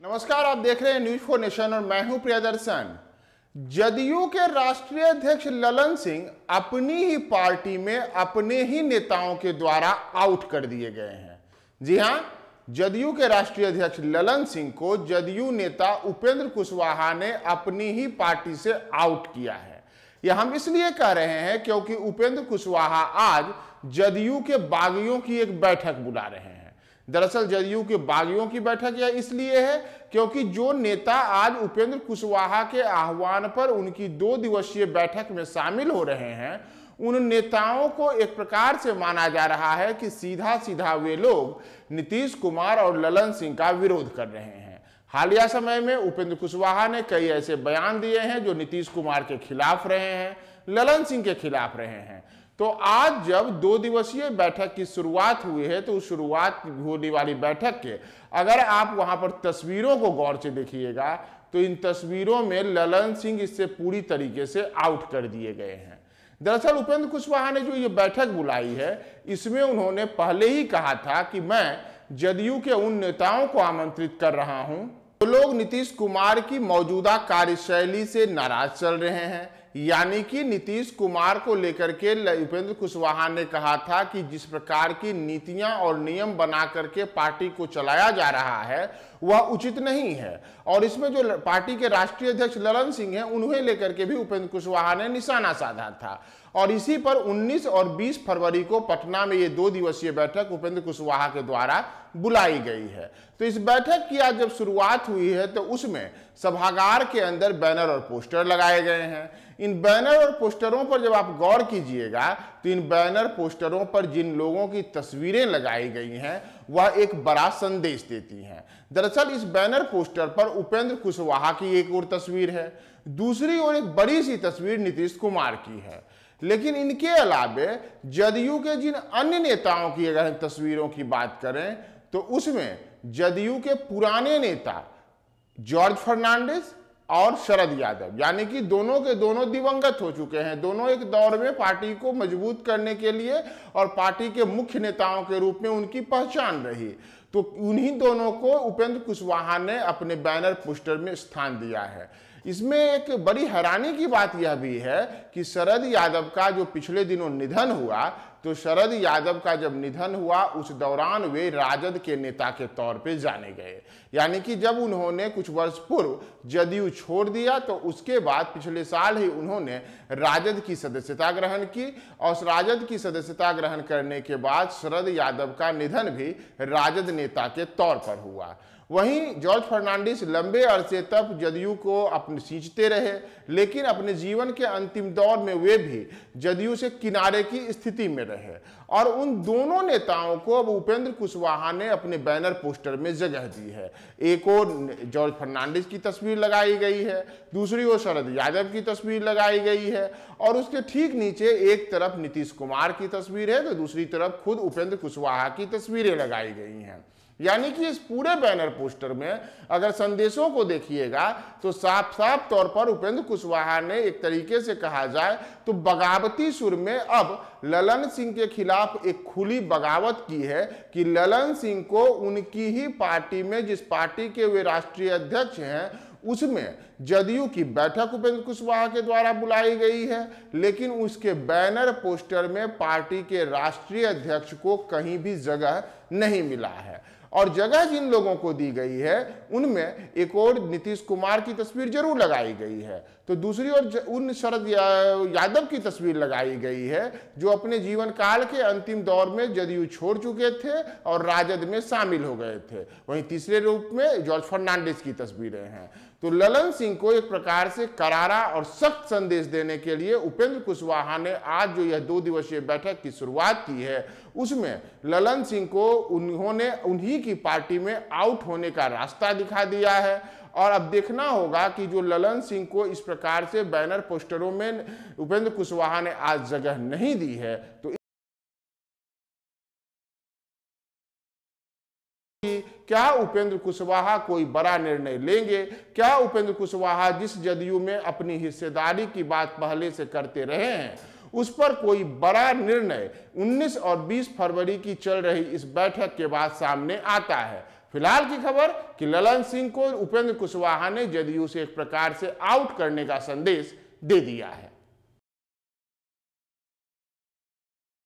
नमस्कार, आप देख रहे हैं न्यूज फॉर नेशन और मैं हूं प्रियदर्शन। जदयू के राष्ट्रीय अध्यक्ष ललन सिंह अपनी ही पार्टी में अपने ही नेताओं के द्वारा आउट कर दिए गए हैं। जी हां, जदयू के राष्ट्रीय अध्यक्ष ललन सिंह को जदयू नेता उपेंद्र कुशवाहा ने अपनी ही पार्टी से आउट किया है। यह हम इसलिए कह रहे हैं क्योंकि उपेंद्र कुशवाहा आज जदयू के बागियों की एक बैठक बुला रहे हैं। दरअसल जदयू के बागियों की बैठक यह इसलिए है क्योंकि जो नेता आज उपेंद्र कुशवाहा के आह्वान पर उनकी 2 दिवसीय बैठक में शामिल हो रहे हैं, उन नेताओं को एक प्रकार से माना जा रहा है कि सीधा सीधा वे लोग नीतीश कुमार और ललन सिंह का विरोध कर रहे हैं। हालिया समय में उपेंद्र कुशवाहा ने कई ऐसे बयान दिए हैं जो नीतीश कुमार के खिलाफ रहे हैं, ललन सिंह के खिलाफ रहे हैं। तो आज जब 2 दिवसीय बैठक की शुरुआत हुई है तो उस शुरुआत होने वाली बैठक के अगर आप वहां पर तस्वीरों को गौर से देखिएगा तो इन तस्वीरों में ललन सिंह इससे पूरी तरीके से आउट कर दिए गए हैं। दरअसल उपेंद्र कुशवाहा ने जो ये बैठक बुलाई है इसमें उन्होंने पहले ही कहा था कि मैं जदयू के उन नेताओं को आमंत्रित कर रहा हूं जो लोग नीतीश कुमार की मौजूदा कार्यशैली से नाराज चल रहे हैं। यानी कि नीतीश कुमार को लेकर के उपेंद्र कुशवाहा ने कहा था कि जिस प्रकार की नीतियां और नियम बना करके पार्टी को चलाया जा रहा है वह उचित नहीं है, और इसमें जो पार्टी के राष्ट्रीय अध्यक्ष ललन सिंह हैं उन्हें लेकर के भी उपेंद्र कुशवाहा ने निशाना साधा था। और इसी पर 19 और 20 फरवरी को पटना में ये 2 दिवसीय बैठक उपेंद्र कुशवाहा के द्वारा बुलाई गई है। तो इस बैठक की आज जब शुरुआत हुई है तो उसमें सभागार के अंदर बैनर और पोस्टर लगाए गए हैं। इन बैनर और पोस्टरों पर जब आप गौर कीजिएगा तो इन बैनर पोस्टरों पर जिन लोगों की तस्वीरें लगाई गई हैं वह एक बड़ा संदेश देती हैं। दरअसल इस बैनर पोस्टर पर उपेंद्र कुशवाहा की एक और तस्वीर है, दूसरी ओर एक बड़ी सी तस्वीर नीतीश कुमार की है। लेकिन इनके अलावे जदयू के जिन अन्य नेताओं की अगर हम तस्वीरों की बात करें तो उसमें जदयू के पुराने नेता जॉर्ज फर्नांडिस और शरद यादव, यानी कि दोनों के दोनों दिवंगत हो चुके हैं। दोनों एक दौर में पार्टी को मजबूत करने के लिए और पार्टी के मुख्य नेताओं के रूप में उनकी पहचान रही। तो उन्हीं दोनों को उपेंद्र कुशवाहा ने अपने बैनर पोस्टर में स्थान दिया है। इसमें एक बड़ी हैरानी की बात यह भी है कि शरद यादव का जो पिछले दिनों निधन हुआ, तो शरद यादव का जब निधन हुआ उस दौरान वे राजद के नेता के तौर पे जाने गए। यानी कि जब उन्होंने कुछ वर्ष पूर्व जदयू छोड़ दिया तो उसके बाद पिछले साल ही उन्होंने राजद की सदस्यता ग्रहण की, और राजद की सदस्यता ग्रहण करने के बाद शरद यादव का निधन भी राजद नेता के तौर पर हुआ। वहीं जॉर्ज फर्नांडिस लंबे अरसे तक जदयू को अपने सींचते रहे, लेकिन अपने जीवन के अंतिम दौर में वे भी जदयू से किनारे की स्थिति में रहे, और उन दोनों नेताओं को अब उपेंद्र कुशवाहा ने अपने बैनर पोस्टर में जगह दी है। एक और जॉर्ज फर्नांडिस की तस्वीर लगाई गई है, दूसरी ओर शरद यादव की तस्वीर लगाई गई है, और उसके ठीक नीचे एक तरफ नीतीश कुमार की तस्वीर है तो दूसरी तरफ खुद उपेंद्र कुशवाहा की तस्वीरें लगाई गई हैं। यानी कि इस पूरे बैनर पोस्टर में अगर संदेशों को देखिएगा तो साफ साफ तौर पर उपेंद्र कुशवाहा ने एक तरीके से कहा जाए तो बगावती सुर में अब ललन सिंह के खिलाफ एक खुली बगावत की है कि ललन सिंह को उनकी ही पार्टी में, जिस पार्टी के वे राष्ट्रीय अध्यक्ष हैं, उसमें जदयू की बैठक उपेंद्र कुशवाहा के द्वारा बुलाई गई है, लेकिन उसके बैनर पोस्टर में पार्टी के राष्ट्रीय अध्यक्ष को कहीं भी जगह नहीं मिला है। और जगह जिन लोगों को दी गई है उनमें एक और नीतीश कुमार की तस्वीर जरूर लगाई गई है, तो दूसरी ओर उन शरद यादव की तस्वीर लगाई गई है जो अपने जीवन काल के अंतिम दौर में जदयू छोड़ चुके थे और राजद में शामिल हो गए थे। वहीं तीसरे रूप में जॉर्ज फर्नांडिस की तस्वीरें हैं। तो ललन सिंह को एक प्रकार से करारा और सख्त संदेश देने के लिए उपेंद्र कुशवाहा ने आज जो यह 2 दिवसीय बैठक की शुरुआत की है उसमें ललन सिंह को उन्होंने उन्हीं की पार्टी में आउट होने का रास्ता दिखा दिया है। और अब देखना होगा कि जो ललन सिंह को इस प्रकार से बैनर पोस्टरों में उपेंद्र कुशवाहा ने आज जगह नहीं दी है तो क्या उपेंद्र कुशवाहा कोई बड़ा निर्णय लेंगे? क्या उपेंद्र कुशवाहा जिस जदयू में अपनी हिस्सेदारी की बात पहले से करते रहे हैं उस पर कोई बड़ा निर्णय 19 और 20 फरवरी की चल रही इस बैठक के बाद सामने आता है? फिलहाल की खबर कि ललन सिंह को उपेंद्र कुशवाहा ने जदयू से एक प्रकार से आउट करने का संदेश दे दिया है।